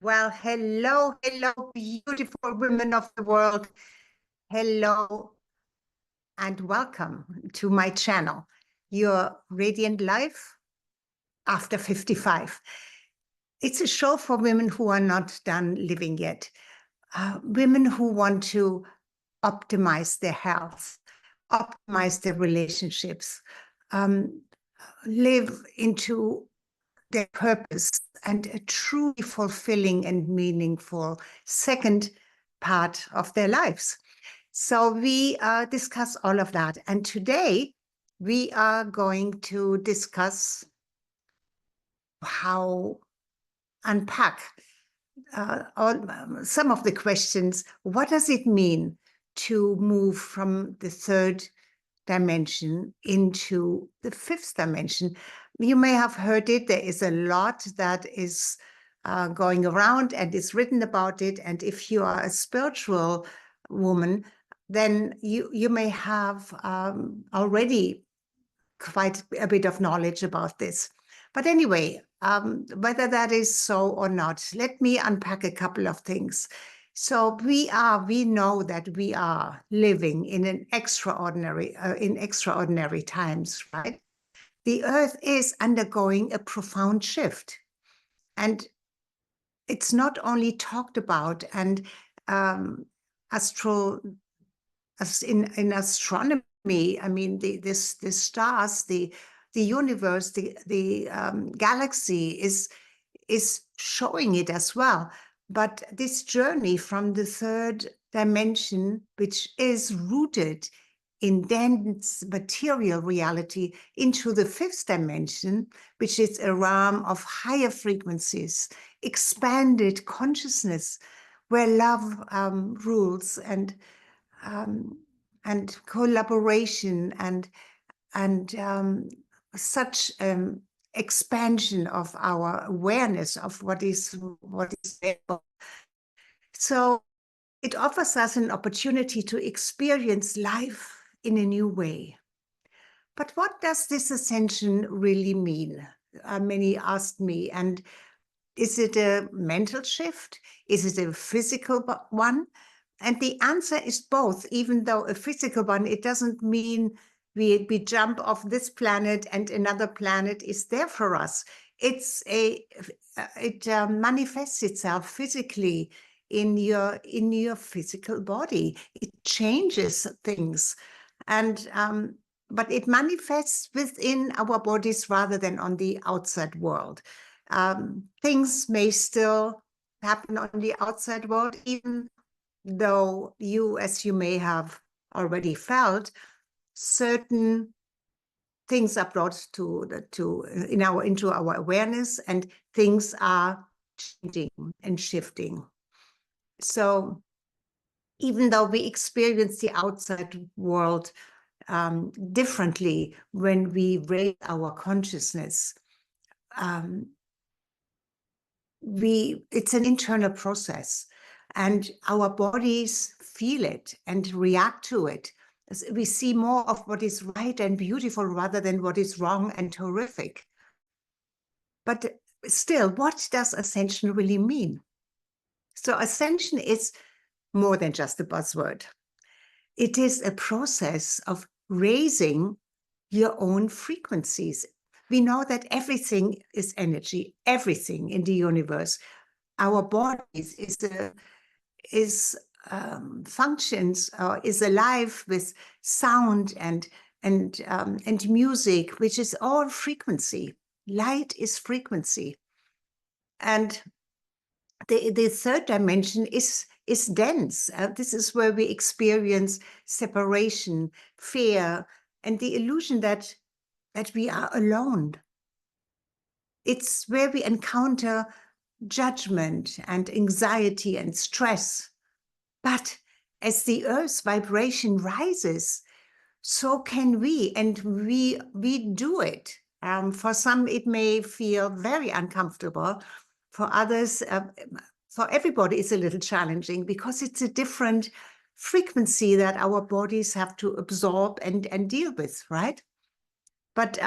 Well, hello, beautiful women of the world. Hello, and welcome to my channel, Your Radiant Life After 55. It's a show for women who are not done living yet, women who want to optimize their health, optimize their relationships, live into their purpose and a truly fulfilling and meaningful second part of their lives. So we discuss all of that. And today we are going to discuss how unpack some of the questions. What does it mean to move from the third dimension into the fifth dimension? You may have heard it. There is a lot that is going around and is written about it. And if you are a spiritual woman, then you may have already quite a bit of knowledge about this. But anyway, whether that is so or not, let me unpack a couple of things. So we know that we are living in an extraordinary times, right? The earth is undergoing a profound shift, and it's not only talked about and in astronomy. I mean, the stars, the universe, the galaxy is showing it as well. But this journey from the third dimension, which is rooted in dense material reality, into the fifth dimension, which is a realm of higher frequencies, expanded consciousness, where love rules and collaboration and such expansion of our awareness of what is there. So it offers us an opportunity to experience life in a new way. But what does this ascension really mean? Many asked me, and is it a mental shift? Is it a physical one? And the answer is both. Even though a physical one, it doesn't mean we jump off this planet and another planet is there for us. It manifests itself physically in your physical body. It changes things, and but it manifests within our bodies rather than on the outside world. Things may still happen on the outside world, even though as you may have already felt, certain things are brought into our awareness, and things are changing and shifting. So even though we experience the outside world differently when we raise our consciousness, it's an internal process, and our bodies feel it and react to it. We see more of what is right and beautiful rather than what is wrong and horrific. But still, what does ascension really mean? So ascension is more than just a buzzword. It is a process of raising your own frequencies. We know that everything is energy, everything in the universe. Our bodies functions or is alive with sound and music, which is all frequency. Light is frequency, and the third dimension is dense. This is where we experience separation, fear, and the illusion that we are alone. It's where we encounter judgment and anxiety and stress. But as the Earth's vibration rises, so can we, and we do it. For some, it may feel very uncomfortable. For others, for everybody, it's a little challenging because it's a different frequency that our bodies have to absorb and deal with, right? But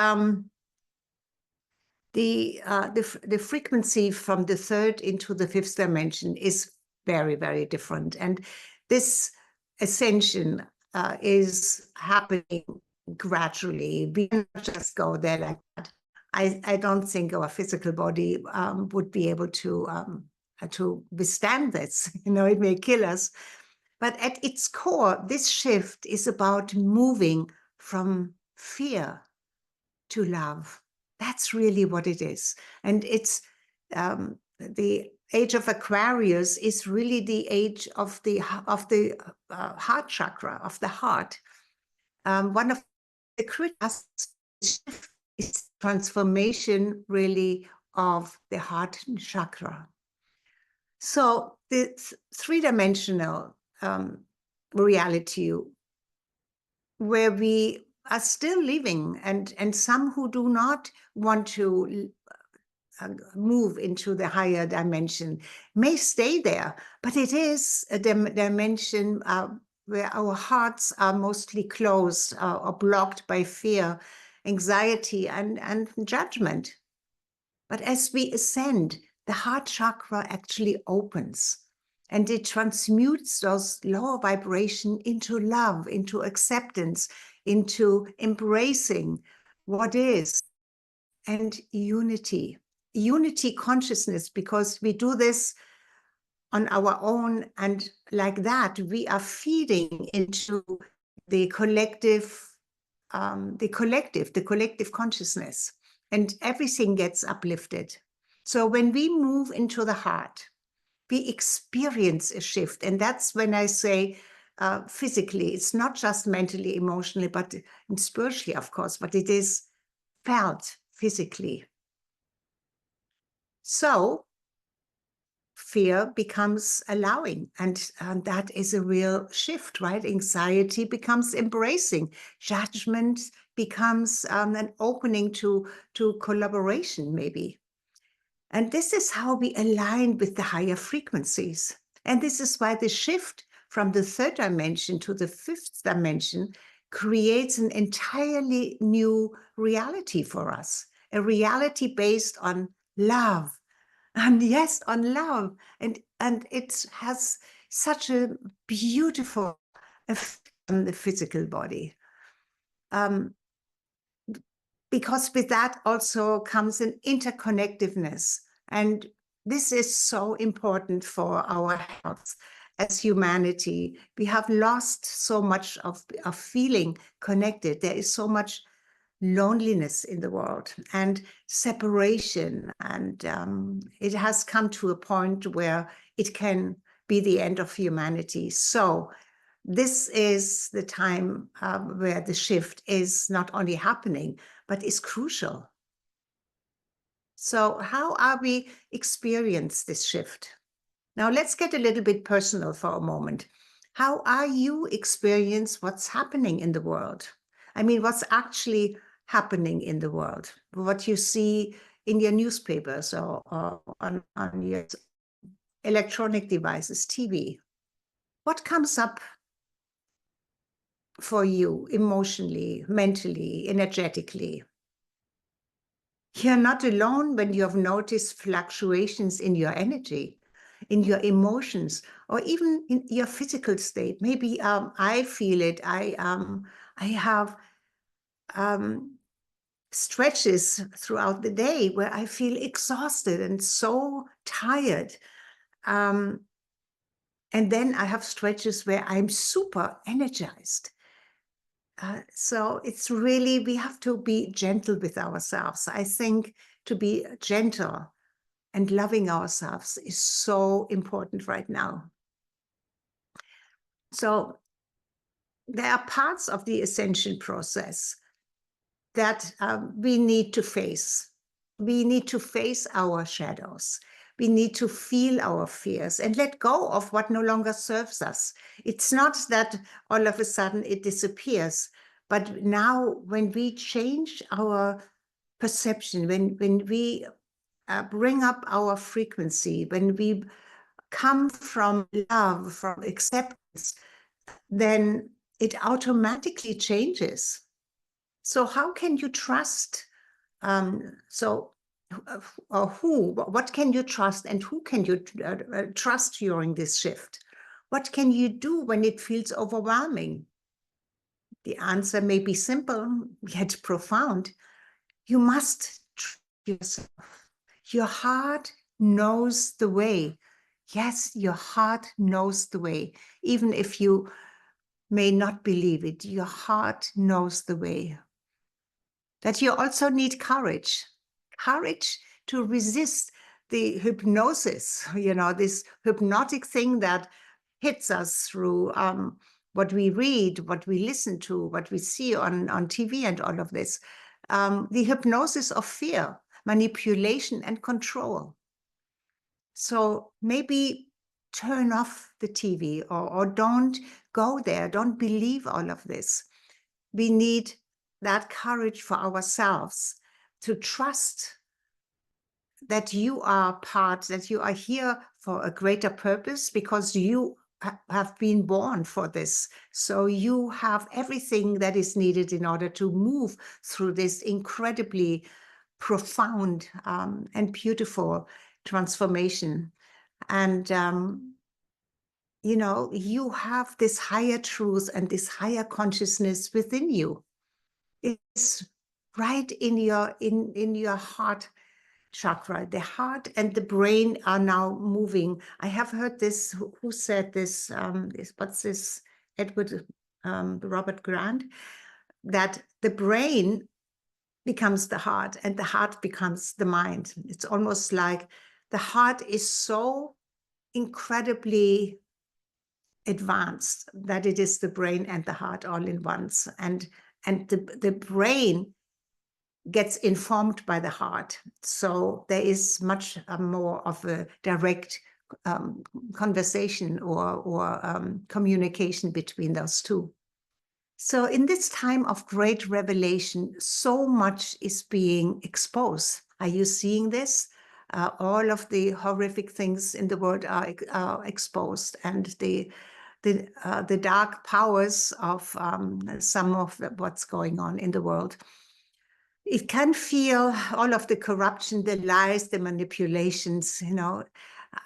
The frequency from the third into the fifth dimension is very, very different. And this ascension is happening gradually. We cannot just go there like that. I don't think our physical body would be able to withstand this. It may kill us. But at its core, this shift is about moving from fear to love. That's really what it is. And it's the age of Aquarius is really the age of the heart chakra, of the heart. One of the critical is transformation really of the heart chakra. So the three-dimensional reality where we are still living, and some who do not want to move into the higher dimension may stay there, but it is a dimension where our hearts are mostly closed or blocked by fear, anxiety, and judgment. But as we ascend, the heart chakra actually opens, and it transmutes those lower vibration into love, into acceptance, into embracing what is, and unity consciousness, because we do this on our own, and like that we are feeding into the collective consciousness, and everything gets uplifted. So when we move into the heart, we experience a shift. And that's when I say physically, it's not just mentally, emotionally, but spiritually, of course, but it is felt physically. So fear becomes allowing, and that is a real shift, right? Anxiety becomes embracing. Judgment becomes an opening to collaboration, maybe. And this is how we align with the higher frequencies. And this is why the shift from the third dimension to the fifth dimension creates an entirely new reality for us, a reality based on love. And yes, on love. And it has such a beautiful effect on the physical body. Because with that also comes an interconnectedness. And this is so important for our health as humanity. We have lost so much of feeling connected. There is so much loneliness in the world and separation. And it has come to a point where it can be the end of humanity. So this is the time where the shift is not only happening, but is crucial. So how are we experience this shift? Now let's get a little bit personal for a moment. How are you experience what's happening in the world? I mean, what's actually happening in the world? What you see in your newspapers or on your electronic devices, TV. What comes up for you emotionally, mentally, energetically? You're not alone when you have noticed fluctuations in your energy, in your emotions, or even in your physical state. Maybe I feel it. I have stretches throughout the day where I feel exhausted and so tired. And then I have stretches where I'm super energized. So it's really, we have to be gentle with ourselves. I think to be gentle and loving ourselves is so important right now. So there are parts of the ascension process that we need to face. We need to face our shadows. We need to feel our fears and let go of what no longer serves us. It's not that all of a sudden it disappears, but now when we change our perception, when we bring up our frequency, when we come from love, from acceptance, then it automatically changes. So how can you trust? So or who, what can you trust and who can you trust during this shift? What can you do when it feels overwhelming? The answer may be simple, yet profound. You must trust yourself. Your heart knows the way. Yes, your heart knows the way. Even if you may not believe it, your heart knows the way. That you also need courage to resist the hypnosis, this hypnotic thing that hits us through what we read, what we listen to, what we see on TV and all of this. The hypnosis of fear, manipulation, and control. So maybe turn off the TV or don't go there, don't believe all of this. We need that courage for ourselves to trust that you are that you are here for a greater purpose because you have been born for this. So you have everything that is needed in order to move through this incredibly profound and beautiful transformation. And, you have this higher truth and this higher consciousness within you. It's right in your heart chakra. The heart and the brain are now moving. I have heard this. Who said this? What's this? Robert Grant. That the brain becomes the heart and the heart becomes the mind. It's almost like the heart is so incredibly advanced that it is the brain and the heart all in once. And the brain gets informed by the heart. So there is much more of a direct conversation or communication between those two. So in this time of great revelation, so much is being exposed. Are you seeing this? All of the horrific things in the world are exposed, and the dark powers of some of what's going on in the world. It can feel all of the corruption, the lies, the manipulations,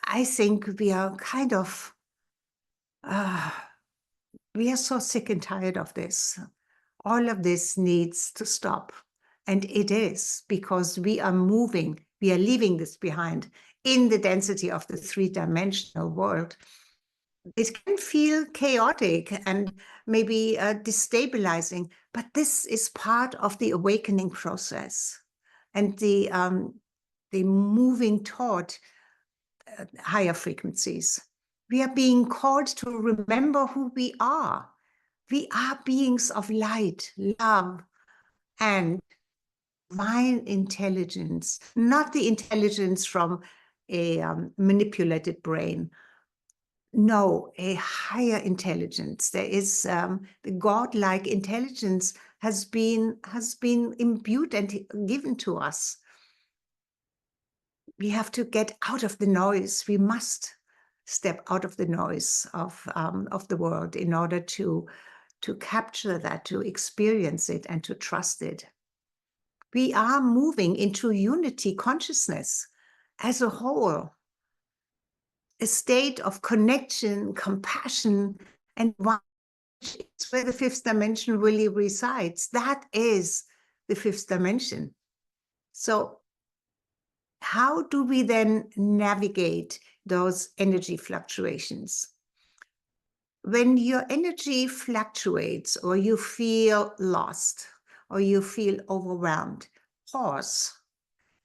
I think we are kind of, we are so sick and tired of this. All of this needs to stop. And it is, because we are moving, we are leaving this behind in the density of the three-dimensional world. It can feel chaotic and maybe destabilizing, but this is part of the awakening process and the moving toward higher frequencies. We are being called to remember who we are. We are beings of light, love, and divine intelligence, not the intelligence from a manipulated brain. No, a higher intelligence. There is the godlike intelligence has been imbued and given to us. We have to get out of the noise. We must step out of the noise of the world in order to capture that, to experience it, and to trust it. We are moving into unity consciousness as a whole. A state of connection, compassion, and one is where the fifth dimension really resides. That is the fifth dimension. So how do we then navigate those energy fluctuations? When your energy fluctuates, or you feel lost, or you feel overwhelmed, pause.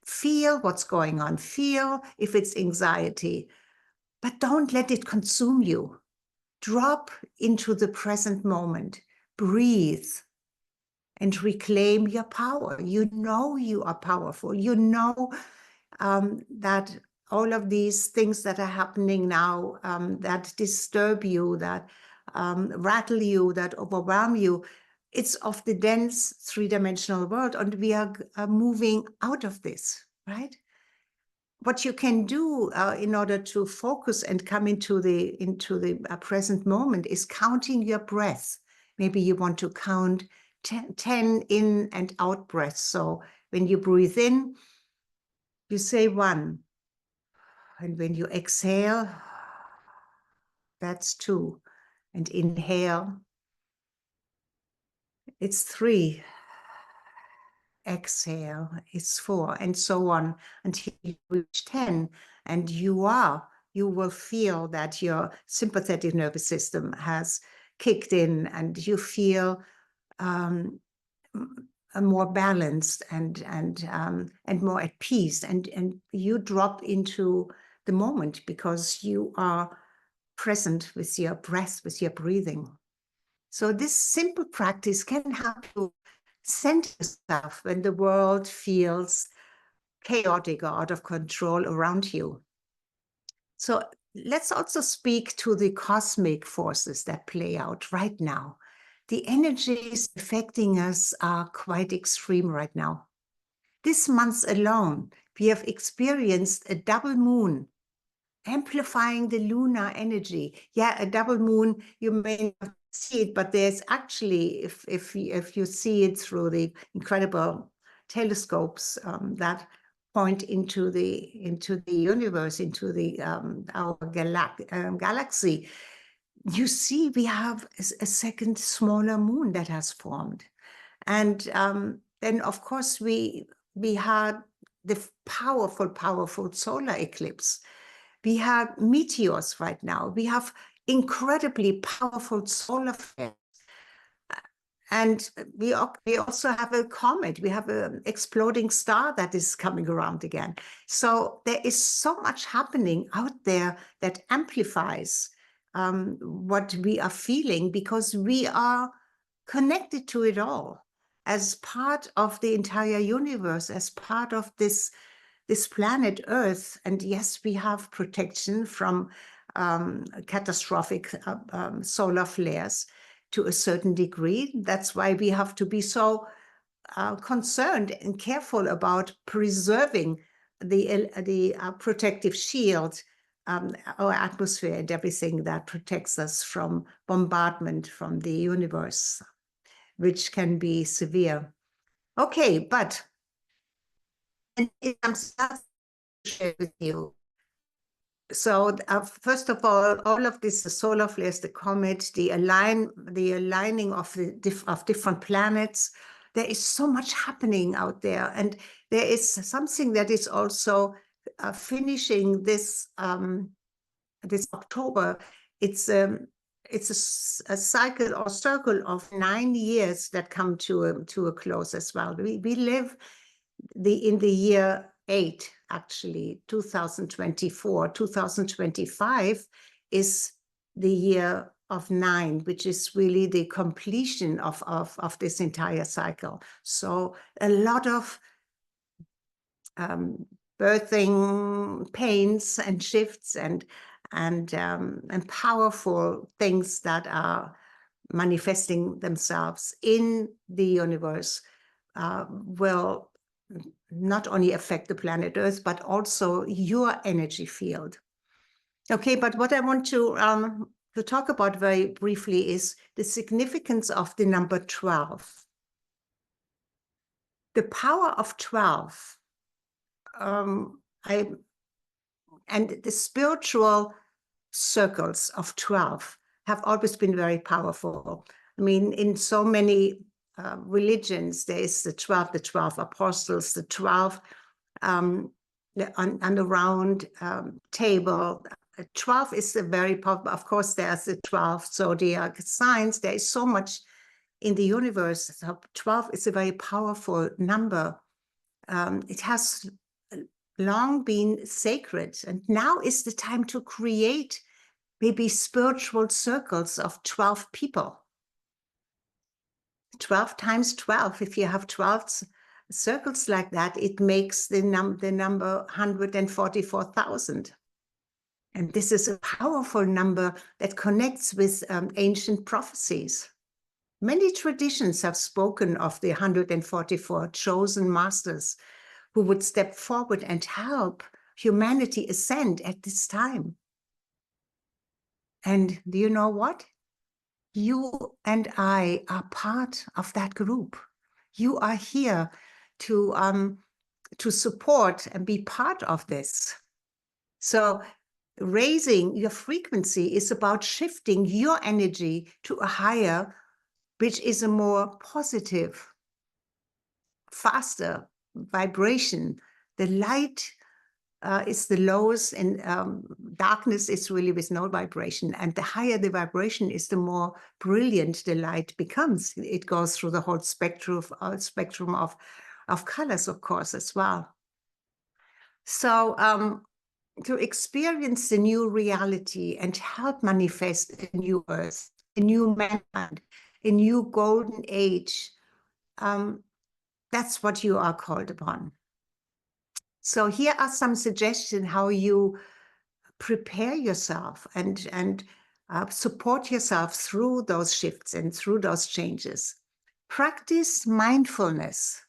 Feel what's going on. Feel if it's anxiety. But don't let it consume you. Drop into the present moment. Breathe and reclaim your power. You know you are powerful. You know that all of these things that are happening now that disturb you, that rattle you, that overwhelm you, it's of the dense three-dimensional world, and we are moving out of this, right? What you can do in order to focus and come into the present moment is counting your breath. Maybe you want to count 10 in and out breaths. So when you breathe in, You say 1. And when you exhale, that's 2. And inhale, it's 3. Exhale, it's 4, and so on until you reach 10. And you will feel that your sympathetic nervous system has kicked in, and you feel more balanced and more at peace, and you drop into the moment because you are present with your breath, with your breathing. So this simple practice can help you center yourself when the world feels chaotic or out of control around you. So let's also speak to the cosmic forces that play out right now. The energies affecting us are quite extreme right now. This month alone, we have experienced a double moon, amplifying the lunar energy. Yeah, a double moon, you may not see it, but there's actually, if you see it through the incredible telescopes that point into the universe, into the our galaxy, you see we have a second smaller moon that has formed. And then, of course, we had the powerful solar eclipse. We have meteors right now. We have incredibly powerful solar flares. And we also have a comet. We have an exploding star that is coming around again. So there is so much happening out there that amplifies what we are feeling, because we are connected to it all as part of the entire universe, as part of this planet Earth. And yes, we have protection from catastrophic solar flares to a certain degree. That's why we have to be so concerned and careful about preserving the protective shield, our atmosphere, and everything that protects us from bombardment from the universe, which can be severe. Okay, but I'm sad to share with you. So first of all of this, the solar flares, the comet, the aligning of different planets, there is so much happening out there. And there is something that is also finishing this October. It's a cycle or circle of 9 years that come to a close as well. We live in the year 8, actually, 2024. 2025 is the year of 9, which is really the completion of this entire cycle. So a lot of birthing pains and shifts and powerful things that are manifesting themselves in the universe will not only affect the planet Earth, but also your energy field. Okay, but what I want to talk about very briefly is the significance of the number 12. The power of 12, and the spiritual circles of 12 have always been very powerful. I mean, in so many religions, there is the 12 apostles, the 12 on the round table. 12 is a very powerful, of course, there's the 12 zodiac signs. There is so much in the universe. So 12 is a very powerful number. It has long been sacred, and now is the time to create maybe spiritual circles of 12 people. 12 times 12, if you have 12 circles like that, it makes the number 144,000. And this is a powerful number that connects with ancient prophecies. Many traditions have spoken of the 144 chosen masters who would step forward and help humanity ascend at this time. And do you know what? You and I are part of that group. You are here to to support and be part of this. So raising your frequency is about shifting your energy to a higher, which is a more positive, faster vibration. The light is the lowest, and darkness is really with no vibration. And the higher the vibration is, the more brilliant the light becomes. It goes through the whole spectrum of colors, of course, as well. So to experience the new reality and help manifest a new earth, a new mankind, a new golden age, that's what you are called upon. So here are some suggestions how you prepare yourself and support yourself through those shifts and through those changes. Practice mindfulness,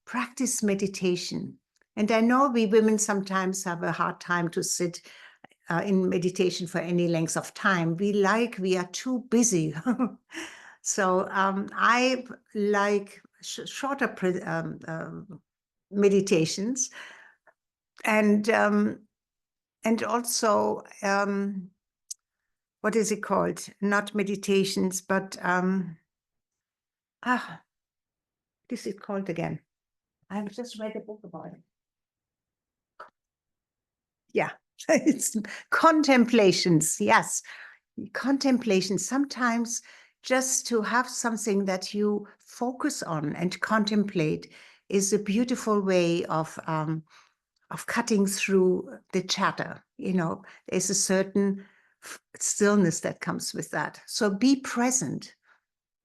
practice meditation. And I know we women sometimes have a hard time to sit in meditation for any length of time. We are too busy. So I like shorter meditations, and also what is it called? Not meditations, but what is it called again? I've just read a book about it. Yeah, it's contemplations. Yes, contemplation. Sometimes just to have something that you focus on and contemplate is a beautiful way of cutting through the chatter. You know, there's a certain stillness that comes with that. So be present.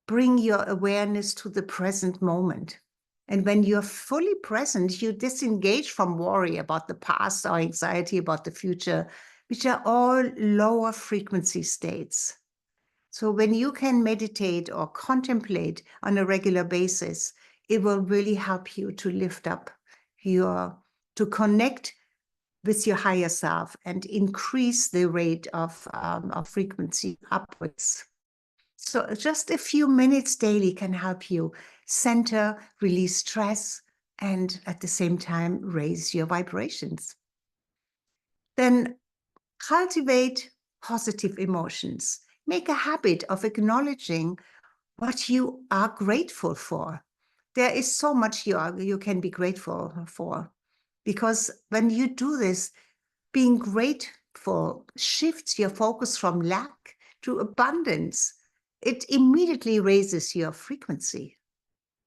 Bring your awareness to the present moment. And when you're fully present, you disengage from worry about the past or anxiety about the future, which are all lower frequency states. So when you can meditate or contemplate on a regular basis, it will really help you to lift up to connect with your higher self and increase the rate of frequency upwards. So just a few minutes daily can help you center, release stress, and at the same time, raise your vibrations. Then cultivate positive emotions. Make a habit of acknowledging what you are grateful for. There is so much you can be grateful for, because when you do this, being grateful shifts your focus from lack to abundance. It immediately raises your frequency.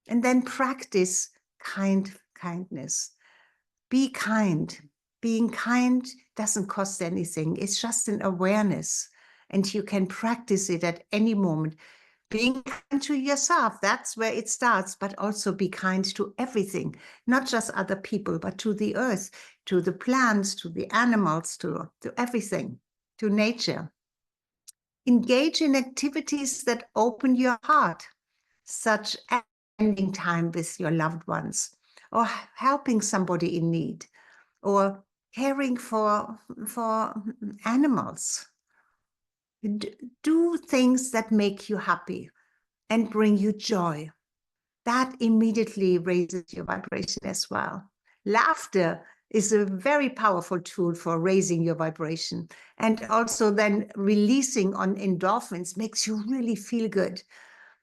And then practice kindness. Be kind. Being kind doesn't cost anything. It's just an awareness. And you can practice it at any moment. Being kind to yourself, that's where it starts, but also be kind to everything, not just other people, but to the earth, to the plants, to the animals, to everything, to nature. Engage in activities that open your heart, such as spending time with your loved ones, or helping somebody in need, or caring for animals. Do things that make you happy and bring you joy. That immediately raises your vibration as well. Laughter is a very powerful tool for raising your vibration. And also then releasing on endorphins makes you really feel good.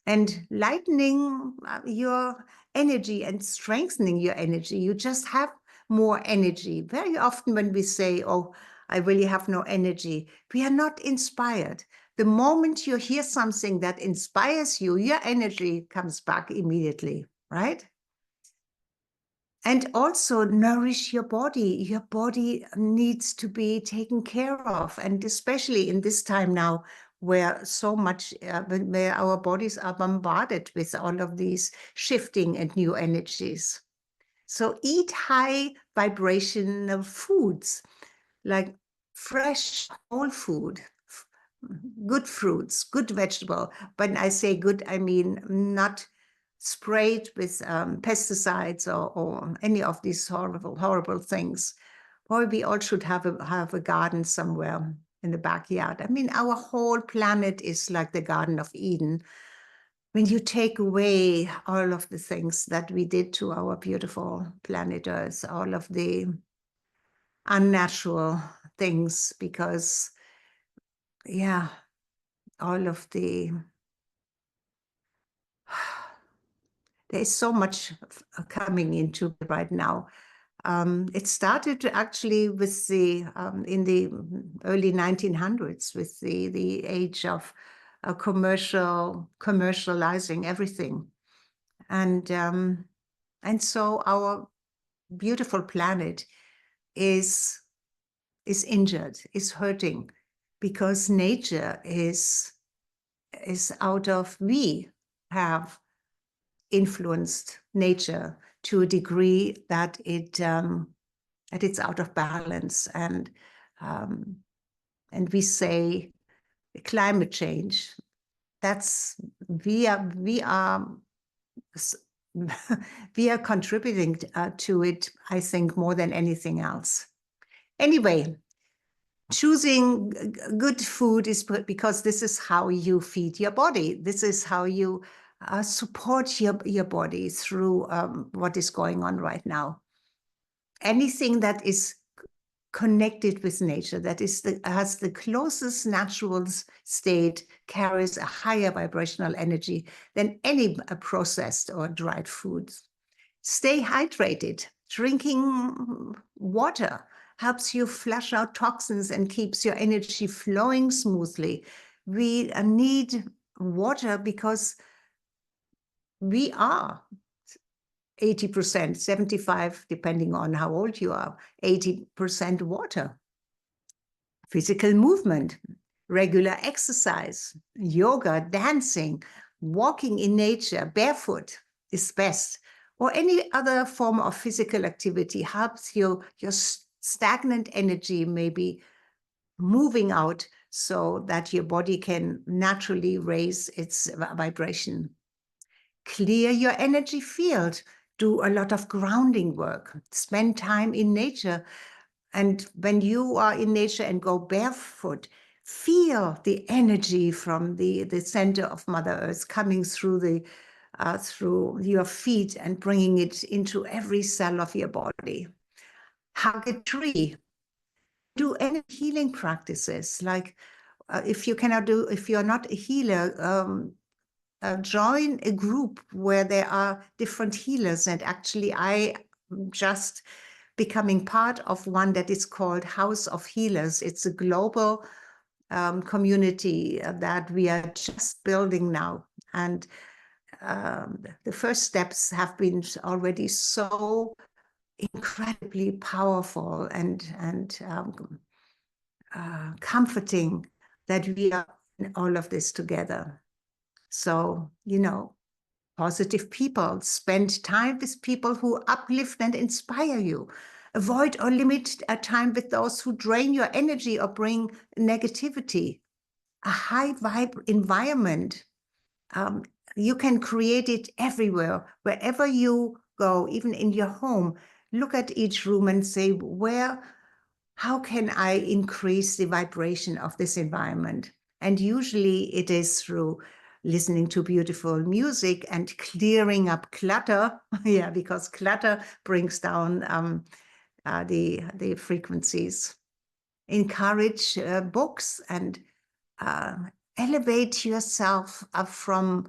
And lightening your energy and strengthening your energy. You just have more energy. Very often when we say, oh, I really have no energy, we are not inspired. The moment you hear something that inspires you, your energy comes back immediately, right? And also nourish your body. Your body needs to be taken care of. And especially in this time now, where so much, where our bodies are bombarded with all of these shifting and new energies. So eat high vibrational foods, like fresh whole food, good fruits, good vegetable. When I say good, I mean not sprayed with pesticides or any of these horrible things. Or we all should have a garden somewhere in the backyard. I mean, our whole planet is like the Garden of Eden, when you take away all of the things that we did to our beautiful planet Earth, all of the unnatural things, because, yeah, all of the, there's so much coming into it right now. It started actually with the in the early 1900s with the age of commercializing everything, and so our beautiful planet is injured, is hurting, because nature is out of, we have influenced nature to a degree that it's out of balance, and we say climate change. That's, we are we are contributing to it, I think, more than anything else. Anyway, choosing good food is because this is how you feed your body. This is how you support your body through what is going on right now. Anything that is connected with nature, that is has the closest natural state, carries a higher vibrational energy than any processed or dried foods. Stay hydrated. Drinking water helps you flush out toxins and keeps your energy flowing smoothly. We need water because we are 80%, 75, depending on how old you are, 80% water. Physical movement, regular exercise, yoga, dancing, walking in nature, barefoot is best, or any other form of physical activity helps your stagnant energy maybe moving out so that your body can naturally raise its vibration. Clear your energy field. Do a lot of grounding work. Spend time in nature. And when you are in nature and go barefoot, feel the energy from the center of Mother Earth coming through through your feet and bringing it into every cell of your body. Hug a tree. Do any healing practices, like if you're not a healer, join a group where there are different healers. And actually, I just becoming part of one that is called House of Healers. It's a global community that we are just building now. And the first steps have been already so incredibly powerful and comforting that we are in all of this together. So, positive people, spend time with people who uplift and inspire you. Avoid or limit time with those who drain your energy or bring negativity. A high vibe environment, you can create it everywhere, wherever you go, even in your home. Look at each room and say, how can I increase the vibration of this environment? And usually it is through listening to beautiful music and clearing up clutter. Yeah, because clutter brings down the frequencies. Encourage books and elevate yourself up from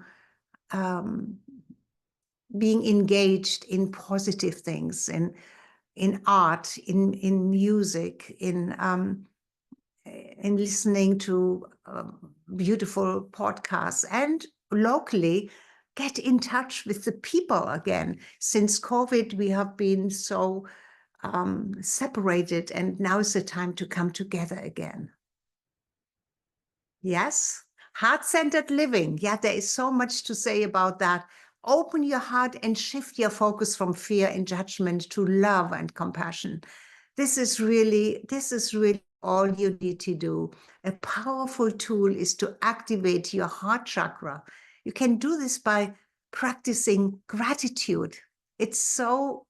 being engaged in positive things, in art, in music, in listening to beautiful podcasts, and locally get in touch with the people again. Since COVID, we have been so separated, and now is the time to come together again. Yes, heart-centered living. Yeah, there is so much to say about that. Open your heart and shift your focus from fear and judgment to love and compassion. This is really all you need to do. A powerful tool is to activate your heart chakra. You can do this by practicing gratitude. It's so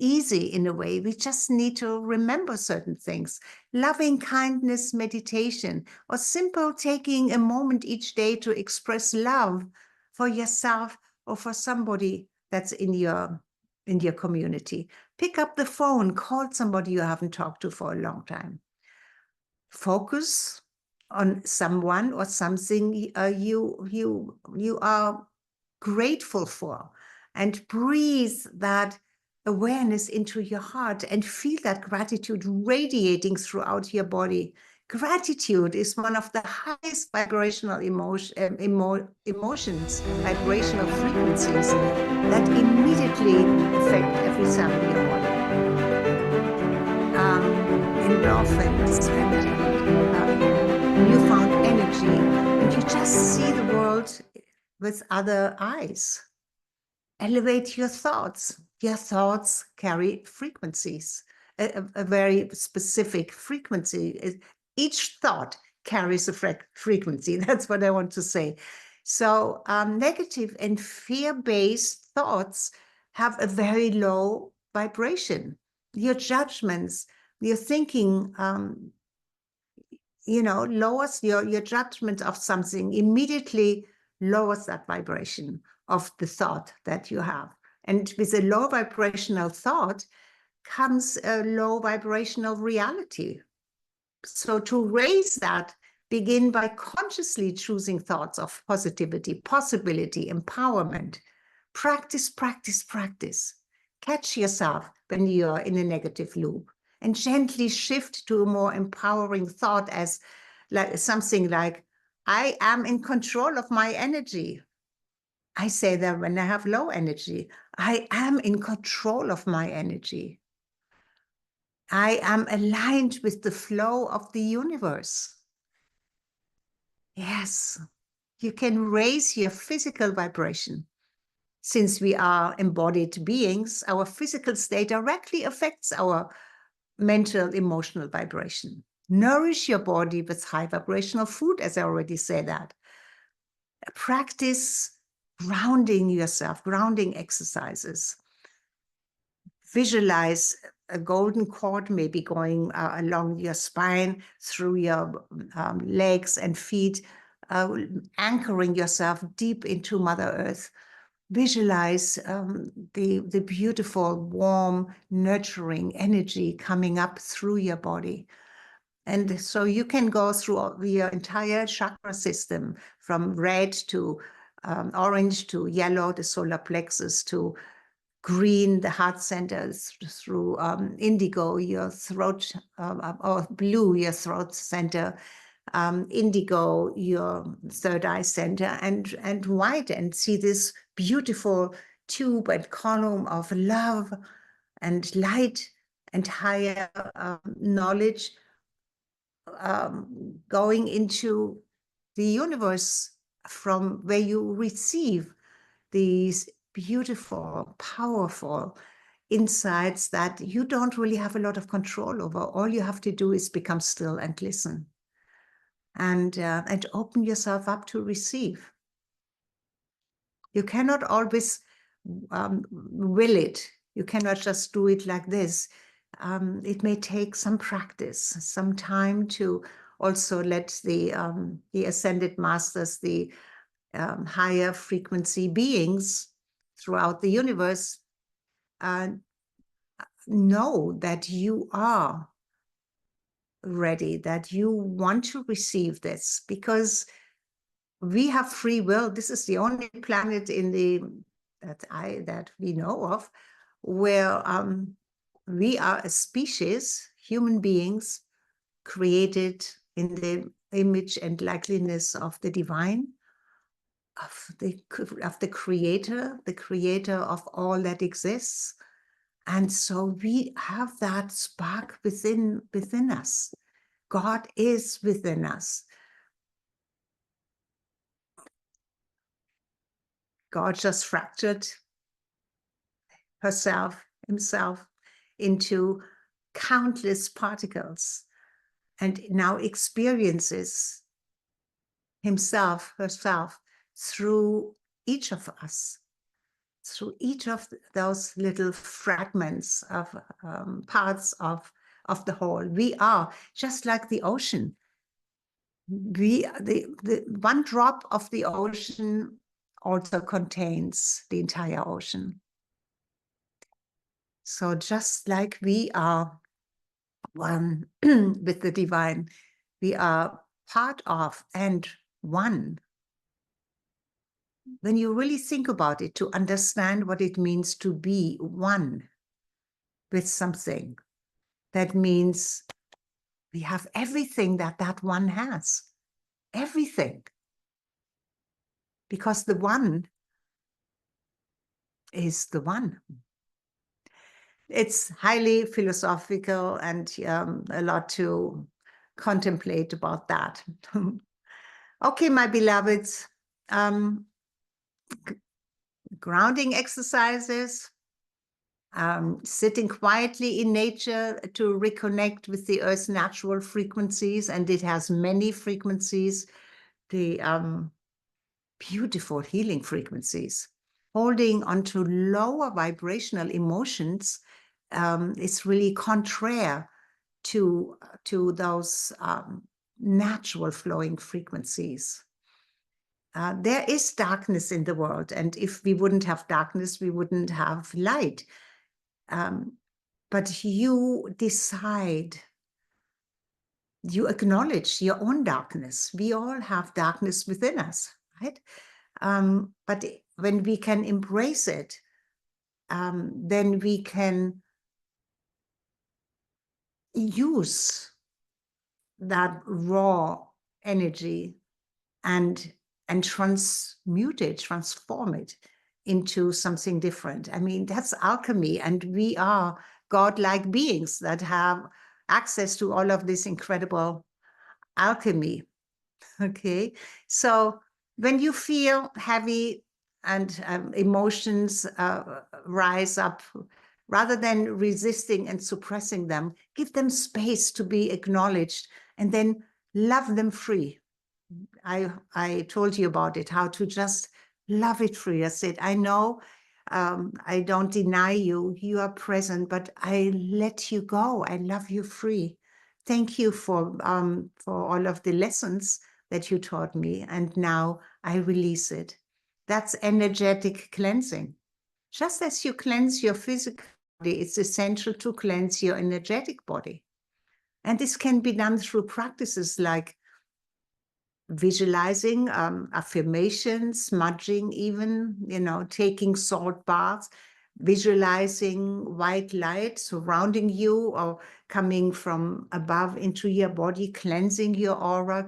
easy in a way. We just need to remember certain things. Loving kindness meditation, or simple taking a moment each day to express love for yourself or for somebody that's in your community. Pick up the phone, call somebody you haven't talked to for a long time. Focus on someone or something you are grateful for, and breathe that awareness into your heart and feel that gratitude radiating throughout your body. Gratitude is one of the highest vibrational emotions, vibrational frequencies that immediately affect every cell in your body. Endorphins and newfound energy, and you just see the world with other eyes. Elevate your thoughts. Your thoughts carry frequencies, a very specific frequency. Each thought carries a frequency. That's what I want to say. So negative and fear-based thoughts have a very low vibration. Your judgments, your thinking, lowers your judgment of something, immediately lowers that vibration of the thought that you have. And with a low vibrational thought comes a low vibrational reality. So to raise that, begin by consciously choosing thoughts of positivity, possibility, empowerment. Practice, practice, practice. Catch yourself when you're in a negative loop and gently shift to a more empowering thought, as like something like, I am in control of my energy. I say that when I have low energy. I am in control of my energy. I am aligned with the flow of the universe. Yes, you can raise your physical vibration. Since we are embodied beings, our physical state directly affects our mental, emotional vibration. Nourish your body with high vibrational food, as I already said that. Practice grounding yourself, grounding exercises. Visualize a golden cord maybe going along your spine, through your legs and feet, anchoring yourself deep into Mother Earth. Visualize the beautiful, warm, nurturing energy coming up through your body. And so you can go through your entire chakra system, from red to orange to yellow, the solar plexus, to green, the heart center, through indigo, your throat, or blue, your throat center, indigo, your third eye center, and white, and see this beautiful tube and column of love and light and higher knowledge going into the universe, from where you receive these beautiful, powerful insights that you don't really have a lot of control over. All you have to do is become still and listen, and open yourself up to receive. You cannot always will it. You cannot just do it like this. It may take some practice, some time to also let the ascended masters, the higher frequency beings throughout the universe, know that you are ready, that you want to receive this, because we have free will. This is the only planet that we know of where we are a species, human beings, created in the image and likeness of the divine, of the creator of all that exists. And so we have that spark within us. God is within us. God just fractured himself into countless particles, and now experiences herself through each of us, through each of those little fragments of parts of the whole. We are just like the ocean. The one drop of the ocean also contains the entire ocean. So just like we are one with the divine, we are part of and one. When you really think about it, to understand what it means to be one with something, that means we have everything that that one has, everything. Because the one is the one. It's highly philosophical and a lot to contemplate about that. Okay, my beloveds, grounding exercises, sitting quietly in nature to reconnect with the Earth's natural frequencies, and it has many frequencies, the beautiful healing frequencies. Holding onto lower vibrational emotions is really contrary to those natural flowing frequencies. There is darkness in the world, and if we wouldn't have darkness, we wouldn't have light. But you decide, you acknowledge your own darkness. We all have darkness within us, right? But when we can embrace it, then we can use that raw energy and transmute it, transform it into something different. I mean, that's alchemy, and we are godlike beings that have access to all of this incredible alchemy. Okay, so when you feel heavy and emotions rise up, rather than resisting and suppressing them, give them space to be acknowledged and then love them free. I told you about it, how to just love it free. I said, I know I don't deny you, you are present, but I let you go. I love you free. Thank you for all of the lessons that you taught me, and now I release it. That's energetic cleansing. Just as you cleanse your physical body, it's essential to cleanse your energetic body. And this can be done through practices like visualizing, affirmations, smudging even, taking salt baths, visualizing white light surrounding you or coming from above into your body, cleansing your aura,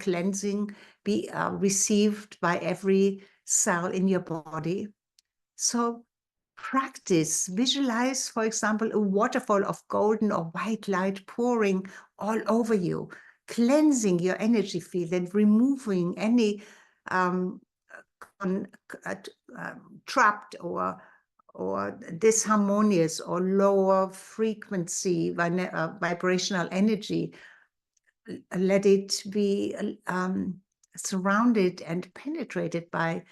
be received by every cell in your body. So practice, visualize, for example, a waterfall of golden or white light pouring all over you, cleansing your energy field and removing any trapped or disharmonious or lower frequency vibrational energy. Let it be surrounded and penetrated by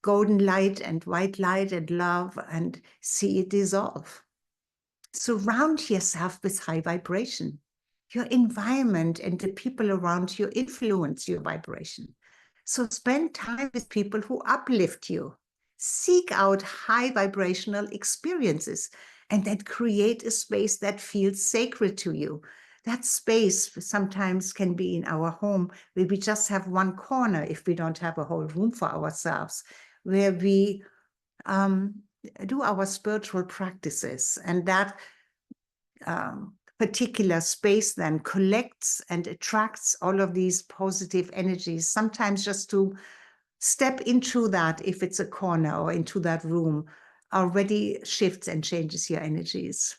golden light and white light and love, and see it dissolve. Surround yourself with high vibration. Your environment and the people around you influence your vibration. So spend time with people who uplift you. Seek out high vibrational experiences and then create a space that feels sacred to you. That space sometimes can be in our home where we just have one corner if we don't have a whole room for ourselves, where we do our spiritual practices, and that particular space then collects and attracts all of these positive energies, sometimes just to step into that, if it's a corner or into that room, already shifts and changes your energies.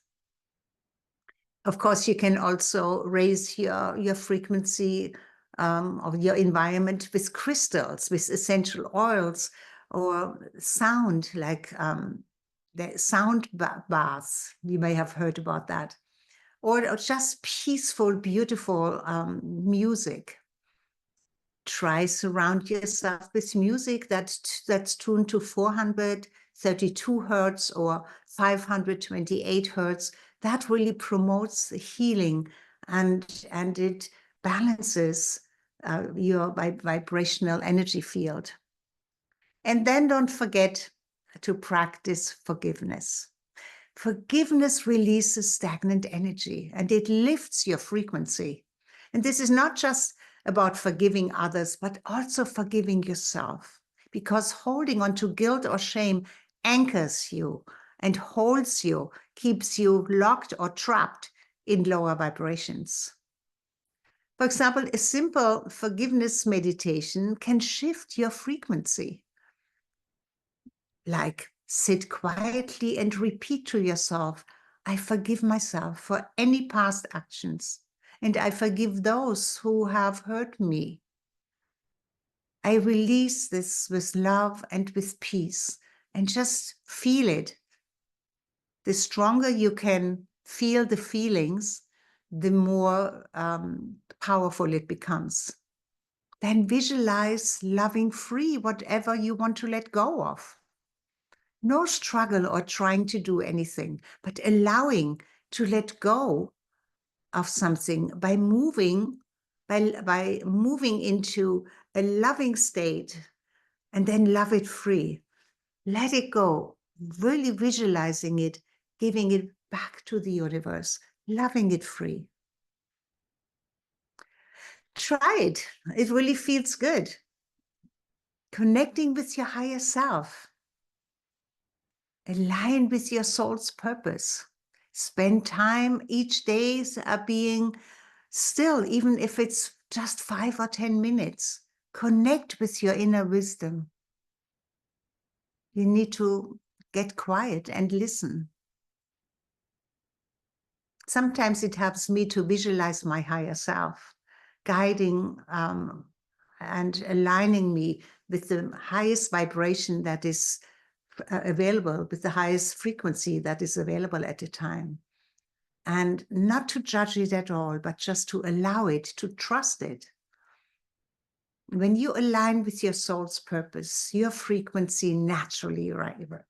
Of course, you can also raise your frequency of your environment with crystals, with essential oils, or sound, like the sound baths. You may have heard about that. Or just peaceful, beautiful music. Try surround yourself with music that's tuned to 432 hertz or 528 hertz. That really promotes healing, and it balances your vibrational energy field. And then don't forget to practice forgiveness. Forgiveness releases stagnant energy and it lifts your frequency. And this is not just about forgiving others, but also forgiving yourself, because holding on to guilt or shame anchors you and holds you, keeps you locked or trapped in lower vibrations. For example, a simple forgiveness meditation can shift your frequency. Like sit quietly and repeat to yourself, I forgive myself for any past actions, and I forgive those who have hurt me. I release this with love and with peace, and just feel it. The stronger you can feel the feelings, the more powerful it becomes. Then visualize loving free whatever you want to let go of. No struggle or trying to do anything, but allowing to let go of something by moving into a loving state and then love it free. Let it go, really visualizing it, giving it back to the universe, loving it free. Try it. It really feels good. Connecting with your higher self. Align with your soul's purpose. Spend time each day being still, even if it's just 5 or 10 minutes. Connect with your inner wisdom. You need to get quiet and listen. Sometimes it helps me to visualize my higher self, guiding and aligning me with the highest vibration that is available, with the highest frequency that is available at the time. And not to judge it at all, but just to allow it, to trust it. When you align with your soul's purpose, your frequency naturally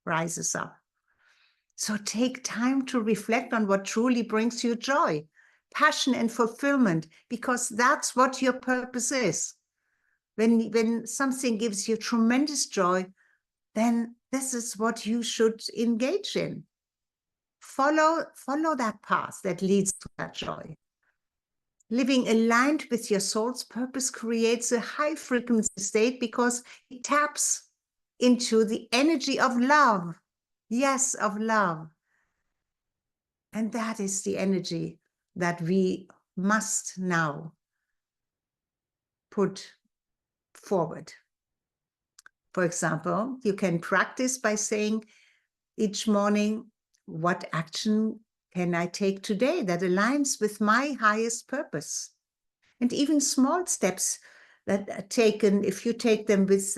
rises up. So take time to reflect on what truly brings you joy, passion, and fulfillment, because that's what your purpose is. When something gives you tremendous joy, then this is what you should engage in. Follow that path that leads to that joy. Living aligned with your soul's purpose creates a high frequency state because it taps into the energy of love. Yes, of love. And that is the energy that we must now put forward. For example, you can practice by saying each morning, what action can I take today that aligns with my highest purpose? And even small steps that are taken, if you take them with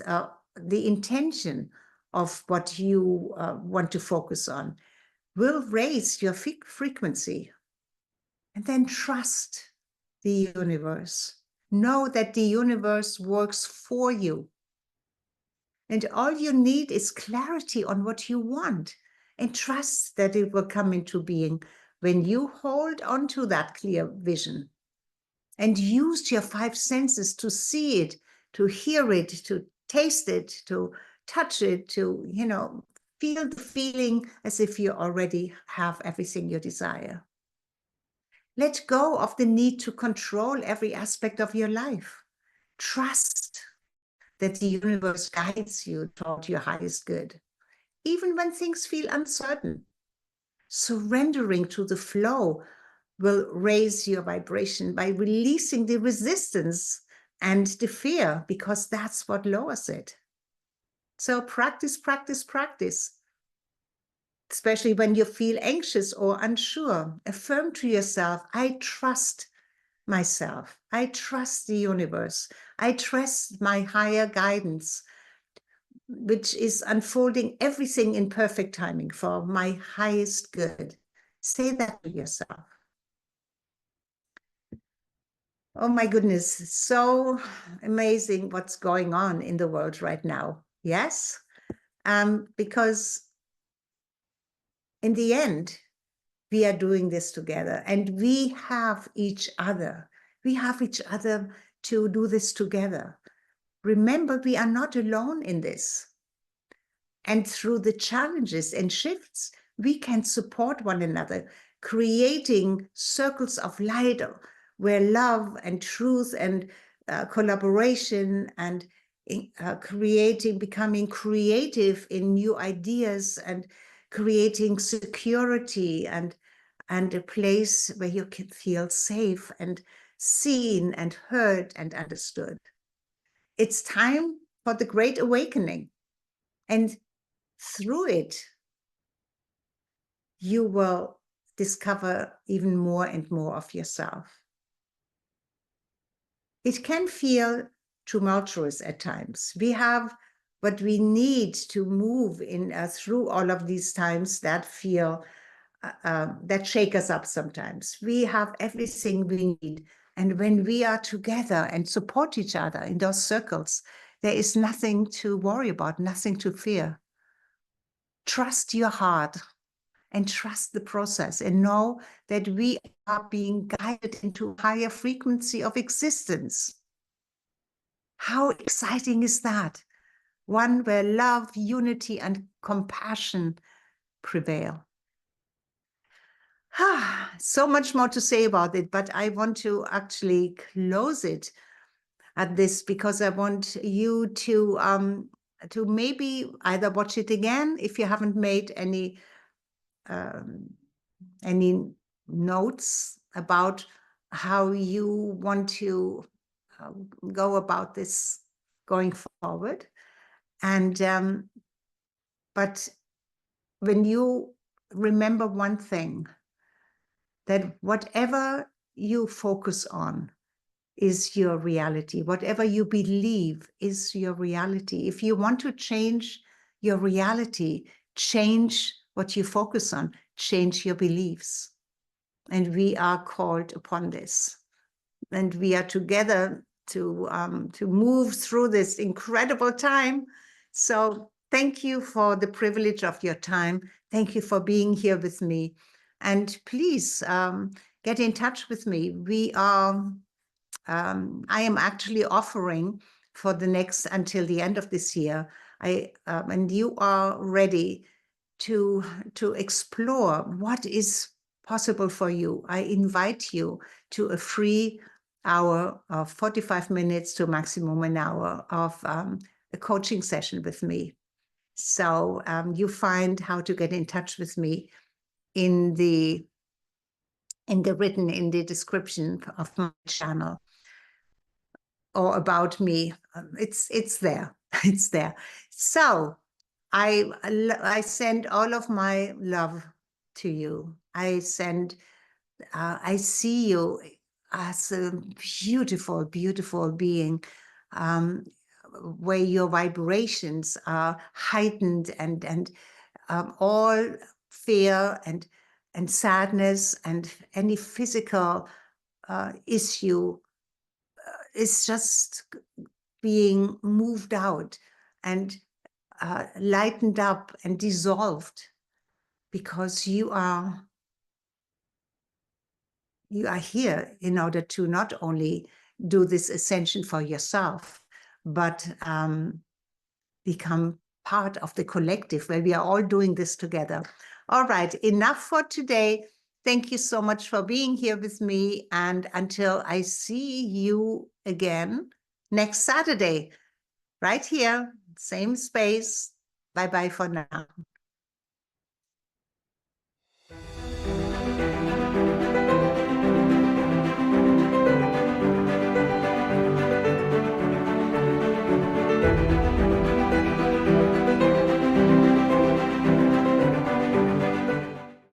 the intention of what you want to focus on, will raise your frequency. And then trust the universe. Know that the universe works for you. And all you need is clarity on what you want, and trust that it will come into being when you hold on to that clear vision and use your 5 senses to see it, to hear it, to taste it, to touch it, to, feel the feeling as if you already have everything you desire. Let go of the need to control every aspect of your life. Trust that the universe guides you toward your highest good, even when things feel uncertain. Surrendering to the flow will raise your vibration by releasing the resistance and the fear, because that's what lowers it. So practice, practice, practice. Especially when you feel anxious or unsure, affirm to yourself, I trust myself. I trust the universe. I trust my higher guidance, which is unfolding everything in perfect timing for my highest good. Say that to yourself. Oh my goodness, so amazing what's going on in the world right now. Yes, because in the end, we are doing this together and we have each other. We have each other to do this together. Remember, we are not alone in this. And through the challenges and shifts, we can support one another, creating circles of light where love and truth and collaboration and becoming creative in new ideas and creating security and a place where you can feel safe and seen and heard and understood. It's time for the Great Awakening. And through it, you will discover even more and more of yourself. It can feel tumultuous at times. We have what we need to move in through all of these times that feel that shake us up sometimes. We have everything we need. And when we are together and support each other in those circles, there is nothing to worry about, nothing to fear. Trust your heart and trust the process and know that we are being guided into a higher frequency of existence. How exciting is that? One where love, unity, and compassion prevail. So much more to say about it, but I want to actually close it at this because I want you to maybe either watch it again if you haven't made any notes about how you want to go about this going forward. And but when you remember one thing, that whatever you focus on is your reality. Whatever you believe is your reality. If you want to change your reality, change what you focus on, change your beliefs. And we are called upon this. And we are together to move through this incredible time. So thank you for the privilege of your time. Thank you for being here with me. And please get in touch with me. I am actually offering for the next, until the end of this year, and you are ready to explore what is possible for you. I invite you to a free hour of 45 minutes to maximum an hour of a coaching session with me. So you find how to get in touch with me in the description of my channel or about me. It's there. It's there. So I send all of my love to you. I see you as a beautiful, beautiful being, where your vibrations are heightened and all fear and sadness and any physical issue is just being moved out and lightened up and dissolved, because you are here in order to not only do this ascension for yourself, but become part of the collective where we are all doing this together. All right, enough for today. Thank you so much for being here with me. And until I see you again next Saturday, right here, same space. Bye-bye for now.